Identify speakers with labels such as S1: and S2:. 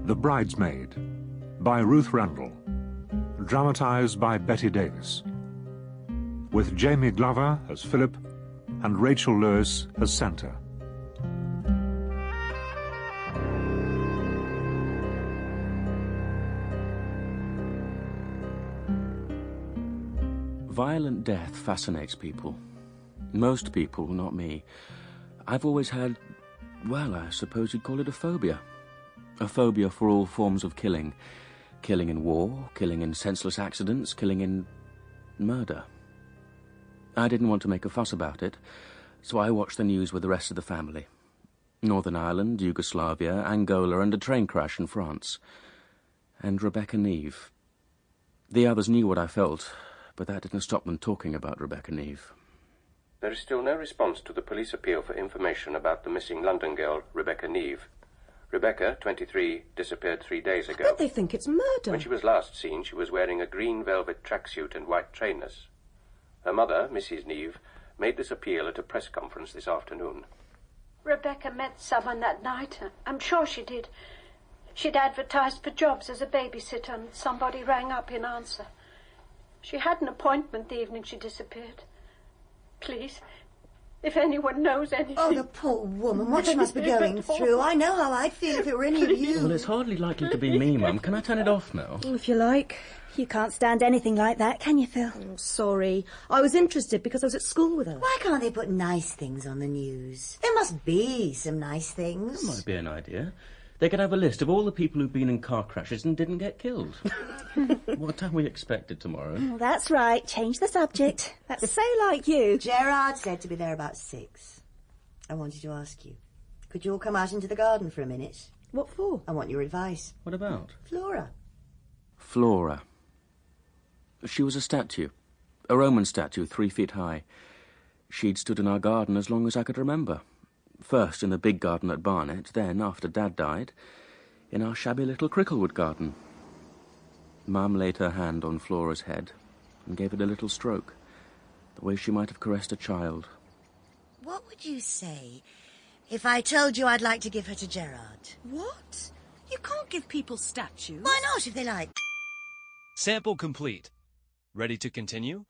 S1: The Bridesmaid, by Ruth Randall. Dramatised by Betty Davis. With Jamie Glover as Philip and Rachel Lewis as Santa.
S2: Violent death fascinates people. Most people, not me. I've always had, well, I suppose you'd call it a phobia. A phobia for all forms of killing. Killing in war, killing in senseless accidents, killing in murder. I didn't want to make a fuss about it, so I watched the news with the rest of the family. Northern Ireland, Yugoslavia, Angola, and a train crash in France. And Rebecca Neve. The others knew what I felt, but that didn't stop them talking about Rebecca Neve.
S3: There is still no response to the police appeal for information about the missing London girl, Rebecca Neve. Rebecca, 23, disappeared 3 days ago.
S4: But they think it's murder.
S3: When she was last seen, she was wearing a green velvet tracksuit and white trainers. Her mother, Mrs. Neve, made this appeal at a press conference this afternoon.
S5: Rebecca met someone that night. I'm sure she did. She'd advertised for jobs as a babysitter, and somebody rang up in answer. She had an appointment the evening she disappeared. Please, if anyone knows anything...
S6: Oh, the poor woman, what she must be going through. I know how I'd feel if it were any of you.
S2: Well, it's hardly likely to be me, Mum. Can I turn it off now?
S4: If you like.
S7: You can't stand anything like that, can you, Phil?
S4: Oh, sorry. I was interested because I was at school with her.
S6: Why can't they put nice things on the news? There must be some nice things.
S2: That might be an idea. They could have a list of all the people who've been in car crashes and didn't get killed. What time we expected tomorrow?
S7: Oh, that's right. Change the subject. That's so like you.
S6: Gerard said to be there about 6. I wanted to ask you, could you all come out into the garden for a minute?
S4: What for?
S6: I want your advice.
S2: What about?
S6: Flora.
S2: Flora. She was a statue. A Roman statue, 3 feet high. She'd stood in our garden as long as I could remember. First in the big garden at Barnet, then, after Dad died, in our shabby little Cricklewood garden. Mum laid her hand on Flora's head and gave it a little stroke, the way she might have caressed a child.
S6: What would you say if I told you I'd like to give her to Gerard?
S4: What? You can't give people statues.
S6: Why not, if they like?
S8: Sample complete. Ready to continue?